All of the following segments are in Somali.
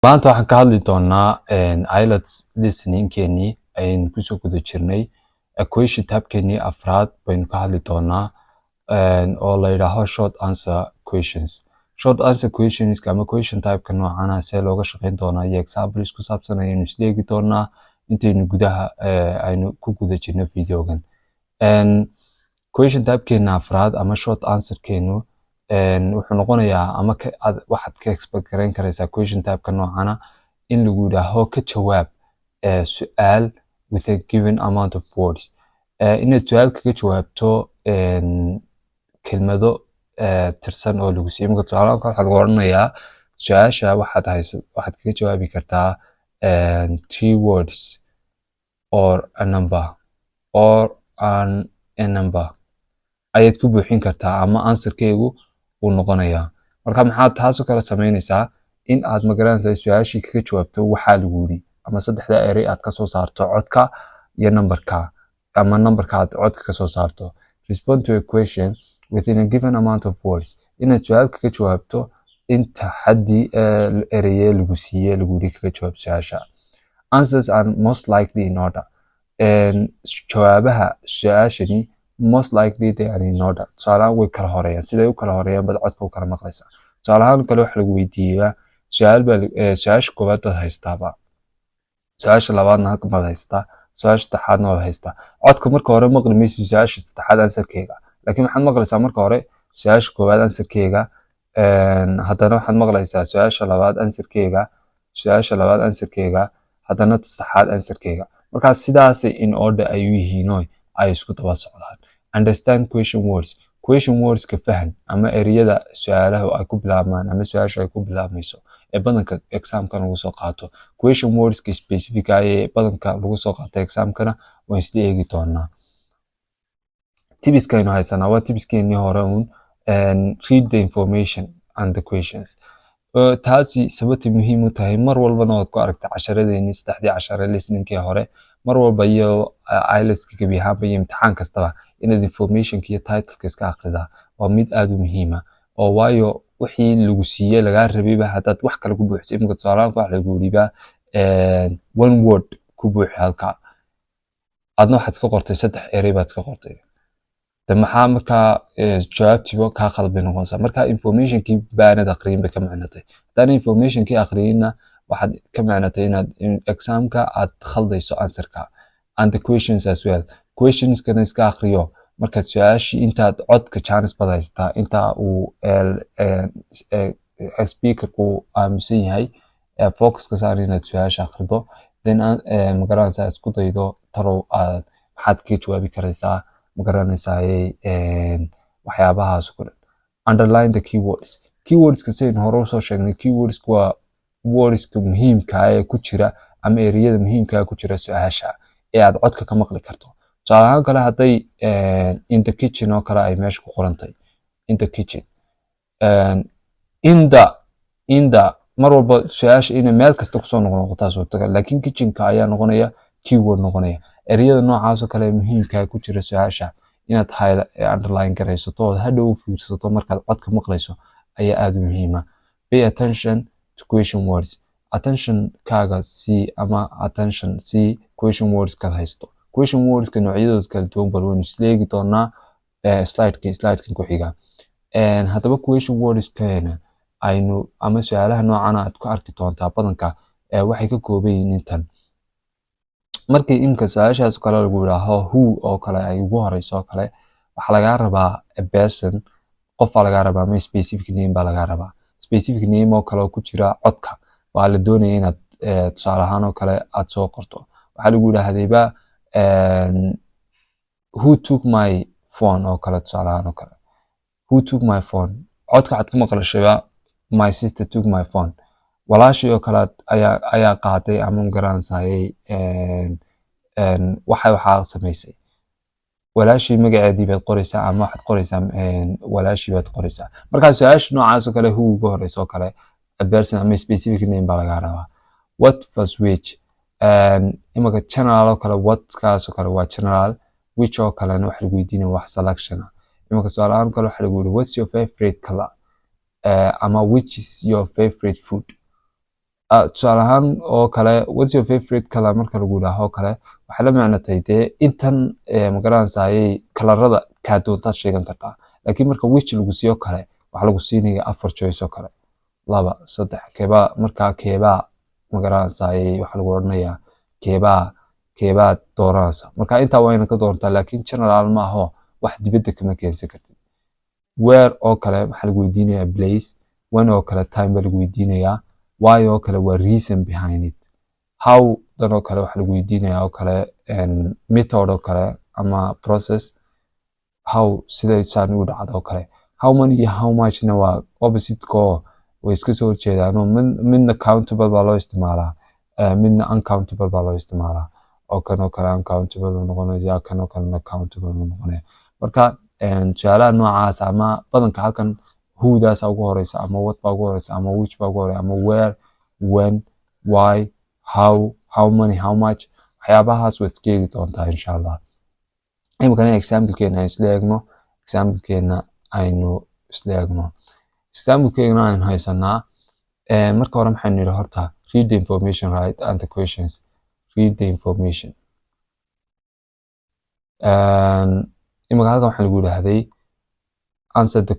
maanta waxaan ka hadli doonaa IELTS listening-keenii ayaynu kusoo guda jirnay equation tabkeenii afraad baynu ka hadli doonaa oo la yidhaaho short answer questions. Short answer questions ama question type-ka noocana see looga shaqeyn doonaa iyo examples ku saabsan ayaynu isleegi doonaa intaynu gudaha aynu ku guda jirno videogan. Question type-keena afraad ama short answer-keenu wuxuu noqonayaa ama waxaad ka expect gareyn karaysaa question type-ka noocana in lagu yidhaaho ka jawaab su'aal with a given amount of words. Inaad su'aal kaga jawaabto kelmado tirsan oo lagu siiyey. Marka tusaale ahaan waxaa lagu oranayaa su'aasha waxaad kaga jawaabi kartaa 3 words or a number or a number ayaad ku buuxin kartaa ama answer-keegu uu noqonayaa. Marka maxaad taasoo kale sameynaysaa in aad magaranaysaa su'aashii kaga jawaabto waxaa lagu yiri ama saddexda erey aad ka soo saarto codka iyo numberka ama numberka aad codka ka soo saarto. Respond to a question within a given amount of words. Inaad su'aal kaga jawaabto inta xaddi ereye lagu siiyey lagu yiri kaga jawaab su'aasha. Answers are most likely in order. Jawaabaha su'aashani most likely they are in order. Tusaalahaan way kala horeeyaan. Siday u kala horeeyaan bad codka u kala maqlaysaa. Tusaalahaan kale waxa lagu weydiiyaa su'aasha koowaad baad haystaaba. Su'aasha labaadna halka baad haystaa. Su'aasha saddexaadna waad haystaa. Codka marka hore maqli maysid su'aasha saddexaad answer-keega. Laakiin waxaad maqlaysaa marka hore su'aasha koowaad answer-keega. Haddana waxaad maqlaysaa su'aasha labaad answer-keega. Su'aasha labaad answer-keega. Haddana saddexaad answer-keega. Marka sidaas in order ay u yihiin ay isku daba socdaan. Understand question words. Question words ka fahan ama ereyada su'aalaha ay ku bilaabmaan ama su'aasha ay ku bilaabmayso ee badanka exam-ka lagu soo qaato. Question words ka specific ah ee badanka lagu soo qaato exam-kana waan isla eegi doonaa. Tips-ka aynu haysanaa waa tips-keenii hore read the information and the questions. Taasi sababta muhiim u tahay mar walbana waad ku aragtaa casharadeenii saddexdii cashare listening-kii hore mar walba iyo IELTS-ka gabi ahaanba iyo imtixaan kastaba inaad information-ka iyo title-ka iska akhridaa waa mid aad u muhiima oo waayo wixii lagu siiyey lagaa rabayba haddaad wax kale ku buuxisay. Imika tusaalahaan wax lagu yiriba one word ku buuxi halka adna waxaad iska qortay saddex erey baad iska qortay. maxaa markaa jawaabtiiba kaa qalbi noqonaysaa. Marka information-kii baanad aqriin bay ka macnatay. Haddana information-kii aqriinna waxaad ka macnatay inaad exam-ka aad khaldayso answer-ka and the questions as well. Questions-kana iska aqriyo markaad su'aashii intaad codka chance baad haystaa inta uu speaker-ku aaminsan yahay focus-ka saar inaad su'aasha akhrido then magaranaysaa isku daydo talow maxaad kaga jawaabi karaysaa magaranaysaa waxyaabahaas ku dhan. Underline the keywords. Keywords-ka sidaynu hore usoo sheegnay keywords-ku waa words-ka muhiimka ee ku jira ama ereyada muhiimka ku jira su'aasha ee aad codka ka maqli karto. Tusaale ahaan kale hadday in the kitchen oo kale ay meesha ku qorantay in the kitchen. In the mar walba su'aasha inay meel kasta kusoo noqotaa suurtagal laakiin kitchen-ka ayaa noqonaya keyword noqonaya. Ereyada noocaas oo kale muhiimka ku jira su'aasha inaad underline garaysato oo hadhow fiirsato markaad codka maqlayso ayaa aad u muhiima. Pay attention to question words. Attention-kaaga ama attention question words-ka haysto. Question words-ka noocyadooda kala duwan bal waynu isleegi doonaa slide-kan ku xiga. Haddaba question words-keena aynu ama su'aalaha noocan aad ku arki doontaa badanka waxay ka kooban yihiin intan. Markii imka su'aashaas kale lagu yiraaho who oo kale ay ugu horeyso oo kale waxa laga rabaa a person qof laga rabaa ama specific name baa laga rabaa. Specific name oo kale ku jira codka waa la doonayaa inaad tusaale ahaan oo kale aad soo qorto. Waxa lagu yiraahdaa who took my phone oo kale tusaale ahaan oo kale. Who took my phone? Codka waxaad ka maqlashay my sister took my phone. Walaashii oo kale ayaa qaaday ama magaranaysaa waxaa samaysay. Walaashii magaceedii baad qoraysaa ama waxaad qoraysaa walaashii baad qoraysaa. Marka su'aasha noocaas oo kale who ugu horeyso oo kale a person ama specific name baa laga rabaa. What was which? Imaka general oo kale what kaas oo kale waa general. Which oo kalena wax lagu weydiinayo wax selection ah. Imaka su'aalahan kale waxa lagu yiri what's your favorite color? Ama which is your favorite food? tusaale ahaan oo kale what's your favorite color marka lagu yidhaaho kale waxay la macnatay dee intan magaranaysaayey kalarada kaa doontaad sheegan kartaa laakiin marka which lagu siiyo kale waxaa lagu siinaya 4 choice oo kale 2 3 keebaa magaranaysaayey waxaa lagu odhanayaa keebaa dooranaysa marka intaa wayna ka doontaa laakiin general ma aho wax dibadda kama keensan kartid where oo kale waxaa lagu weydiinayaa place when oo kale time baa lagu weydiinayaa why oo kale waa reason behind it how dan oo kale waxaa lagu weydiinayaa oo kale method oo kale ama process how siday saan u dhacdo oo kale how many iyo how much na waa opposite ko way iska soo horjeedaan midna countable baa loo isticmaalaa midna uncountable baa loo isticmaalaa oo kan oo kale uncountable uu noqonaya kan oo kalena countable uu noqonaya marka su'aalaha noocaas ama badanka halkan who-daas ugu horeysa ama what baa ugu horeysa ama which baa ugu horeysa ama where when why how many how much waxyaabahaas waad iska eegi doontaa insha allah imikana example-keena aynu isla eegno example-keena aynu haysanaa marka hore maxaynu nidhi horta read the information right and the questions read the information imika halkan waxaa lagu yidhaahday answer the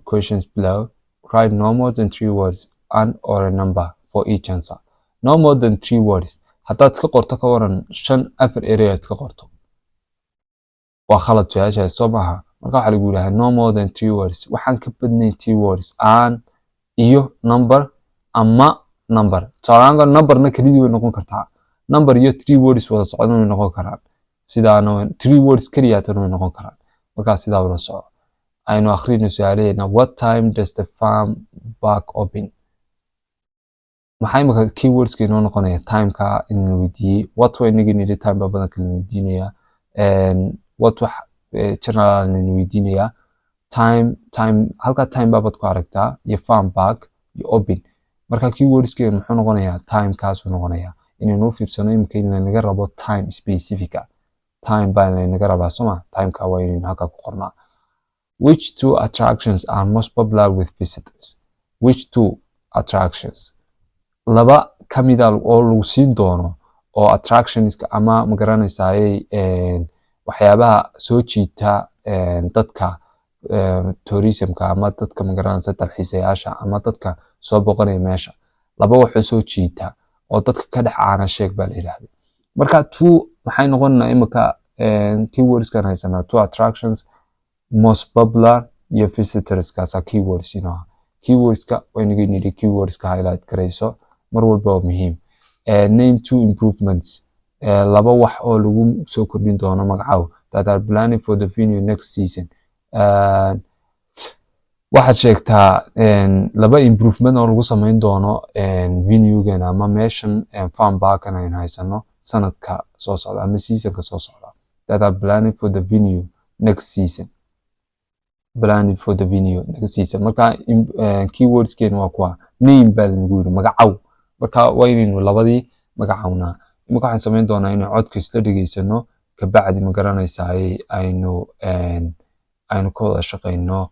questions below write no more than 3 words and or a number for each answer no more than 3 words haddaad iska qorto ka waran 4 erey iska qorto waa khalad su-aashaas soo maaha marka waxaa lagu yidhaahdaa no more than 3 words waxaan ka badnayn 3 words and iyo number ama number tusaalahaan numberna kelidii way noqon kartaa number iyo 3 words wada socdan way noqon karaan sidaana 3 words keliyaatan way noqon karaan markaa sidaa wada soco aynu akhrino su'aalaheena what time does the farm back open maxay imika keywords-ka inoo noqonaya timeka in la weydiiyey what way inagii nidhi time baa badanka la weydiinayaa what wax general la weydiinayaa time halka time baabad ku aragtaa iyo farm back iyo open marka keywords-ka muxuu noqonayaa timekaasuu noqonayaa inaynu fiirsano imika in lanaga rabo time specific time baa lanaga rabaa soma timeka waa inaynu halka ku qornaa which 2 attractions are most popular with visitors which 2 attractions laba kamida oo lagu siin doono oo attractionska ama magaranaysaayey waxyaabaha soo jiita dadka tourismka ama dadka magaranaysa dalxiisayaasha ama dadka soo boqonaya meesha laba waxoo soo jiita oo dadka ka dhex caana sheeg baa la yidhaahday marka 2 maxay noqonaysaa imika keywords-kan haysanaa 2 attractions most popular iyo visitors kaasa keywords keywords-ka waynagii nidhi keywords-ka highlight garayso mar walba waa muhiim name 2 improvements laba wax oo lagu soo kordhin doono magacaw that are planning for the venue next season waxaad sheegtaa laba improvement oo lagu samayn doono venue-gan ama meeshan farm park-an aynu haysano sanadka soo socda ama seasonka soo socda that are planning for the venue next season marka keywords-keena waa kuwa name baa lagu yidhi magacaw marka waa inaynu labadii magacawnaa imika waxaan samayn doonaa inay codka isla dhegeysano kabacdi ma garanaysaay aynu ka wada shaqayno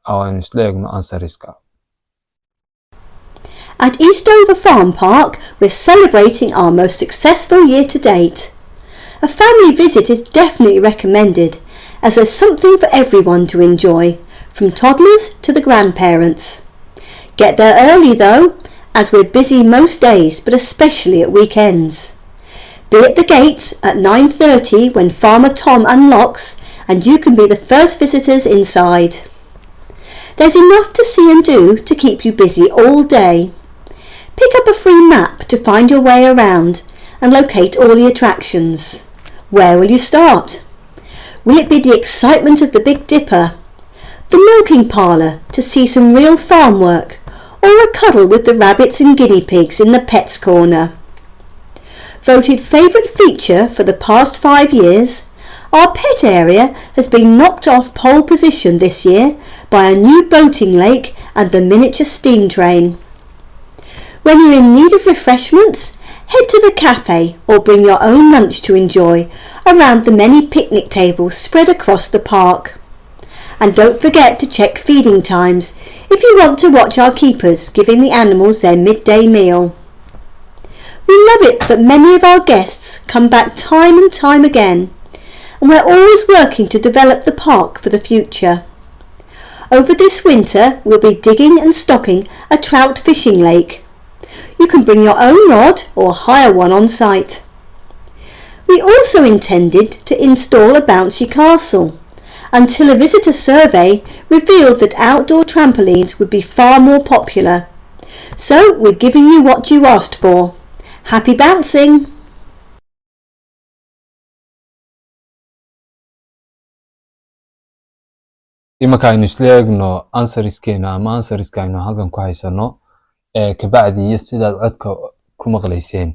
oo aynu isla eegno answeriska. At Eastover Farm Park, we're celebrating our most successful year to date. A family visit is definitely recommended, as there's something for everyone to enjoy, from toddlers to the grandparents. Get there early though, as we're busy most days, but especially at weekends. Be at the gates at 9:30 when Farmer Tom unlocks, and you can be the first visitors inside. There's enough to see and do to keep you busy all day. Pick up a free map to find your way around and locate all the attractions. Where will you start? Will it be the excitement of the Big Dipper, the milking parlour to see some real farm work, or a cuddle with the rabbits and guinea pigs in the pets corner? Voted favourite feature for the past 5 years, our pet area has been knocked off pole position this year by a new boating lake and the miniature steam train. When you're in need of refreshments, head to the cafe or bring your own lunch to enjoy around the many picnic tables spread across the park. And don't forget to check feeding times if you want to watch our keepers giving the animals their midday meal. We love it that many of our guests come back time and time again, and we're always working to develop the park for the future. Over this winter, we'll be digging and stocking a trout fishing lake. You can bring your own rod or hire one on site. We also intended to install a bouncy castle, until a visitor survey revealed that outdoor trampolines would be far more popular. So we're giving you what you asked for. Happy bouncing! imanka aynu isla eegno answerskeena ama answerska aynu halkan ku haysano kabacdi iyo sidaad codka ku maqlayseen.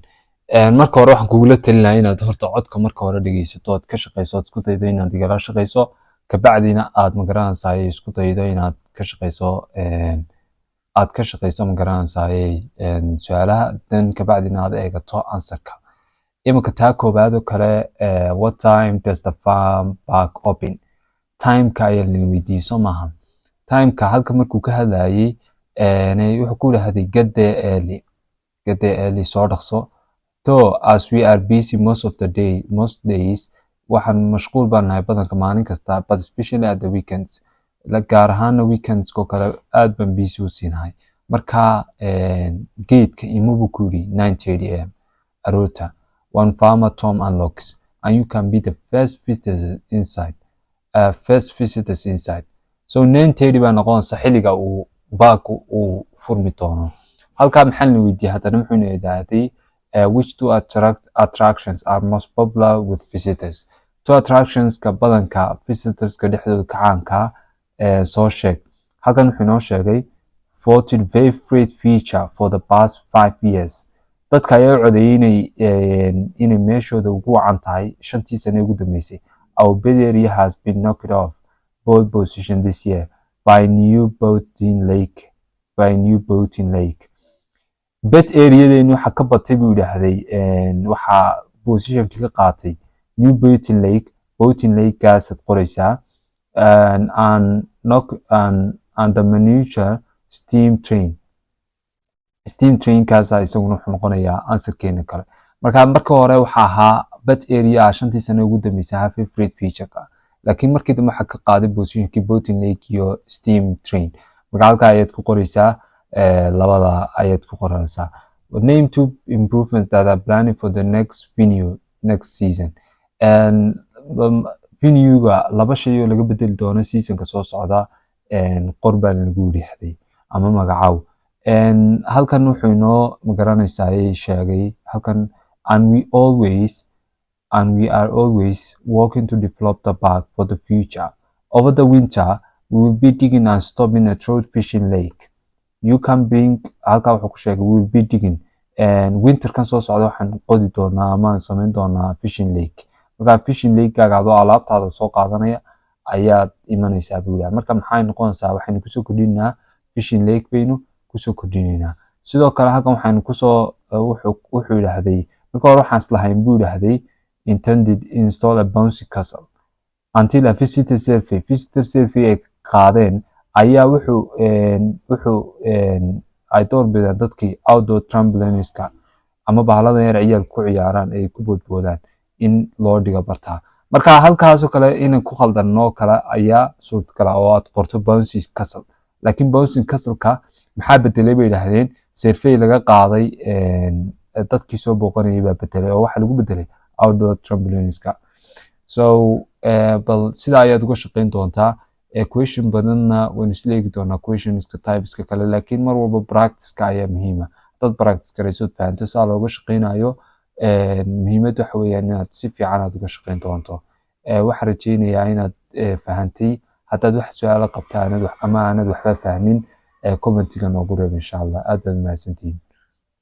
marka hore waxaan kugula talinayaa inaad horta codka marka hore dhegeysato ood ka shaqeyso ood isku daydo inaad igala shaqeyso kabacdina aad magaranaysaa isku daydo inaad ka shaqeyso magaranaysaa su'aalaha dan kabacdina aad eegato answerka. imanka taa koobaad oo kale what time does the farm park open? timeka ayaa la weydiiso maaha. timeka halka markuu ka hadlayay wuxuu ku dhahday get there early soo dhaqso. though as we are busy most days waxaan mashquul baan nahay badanka maalin kasta, but especially at the weekends gaar ahaana weekendsko kale aad baan busy u siinahay. marka geedka imabu ku yidhi 9:30 am aroorta. one farmer Tom unlocks and you can be the first visitors inside. so 9:30 baa noqonaysa xilliga uu baaku uu furmi doono. halkaa maxaa la weydiiyay haddana muxuu leedahay which two attractions are most popular with visitors? two attractionska badanka visitorska dhexdooda kacaanka soo sheeg. halkan wuxuu noo sheegay voted favorite feature for the past 5 years. dadka ayaa u codeeyay inay meeshooda ugu wacan tahay 5 sano ugu dambeysay. Our bed area has been knocked off pole position this year by new boating lake. bed areadeenu waxa ka batay buu yidhaahday waxa positionka ka qaatay new boating lake gaasad qoraysaa and the miniature steam train kaasa isaguna wuxuu noqonayaa answerkeena kale. marka hore waxa ahaa bed area 5 sano ugu dambeysay ha favorite feature laakiin markii dambe waxa ka qaaday positionkii boating lake iyo steam train. marka halka ayaad ku qoraysaa labada ayaad ku qoraysaa. name two improvements that are planning for the next season. and venue-ga laba shay oo laga bedeli doono seasonka soo socda qor baa lagu yiraahday ama magacaw. halkan wuxuu inoo magaranaysaa sheegay halkan and we are always working to develop the park for the future. Over the winter, we will be digging and stopping a trout fishing lake. You can bring halka wuxuu ku sheegay we will be digging and winter kan soo socda waxaan qodi doonaa ama samayn doonaa fishing lake. marka fishing lake-gaaga adoo alaabtaada soo qaadanaya ayaad imanaysaa buu yidhaha. marka maxay noqonaysaa waxaynu kusoo kordhinaa fishing lake baynu kusoo kordhinaynaa. sidoo kale halkan waxaynu kusoo wuxuu yidhaahday marka hore waxaan islahayn buu yidhaahday intended install a bouncy castle until a visitor survey ay qaadeen ayaa wuxuu ay door bidaan dadkii outdoor trampolineska ama bahalada yar ciyaalka ku ciyaaraan ay ku boodboodaan in loo dhiga bartaa. marka halkaasoo kale inay ku khaldanoo kale ayaa suurtagal ah oo aad qorto bouncy castle. laakiin bouncy castle-ka maxaa bedelay bay yidhaahdeen survey laga qaaday dadkii soo booqanayay baa bedelay oo waxa lagu bedelay outdoor trampolineska. so bal sidaa ayaad uga shaqayn doontaa. question badanna waynu isla eegi doonaa questionska typeska kale laakiin mar walba practice-ka ayaa muhiima. dad practice garaysood fahanto saa looga shaqaynayo muhiimad waxa weeyaan inaad si fiican aad uga shaqayn doonto. waxaan rajaynayaa inaad fahantay. haddaad wax su'aalo qabta ama aanad waxba fahmin commentiga noogu reeb insha allah. aad baad mahadsantihiin.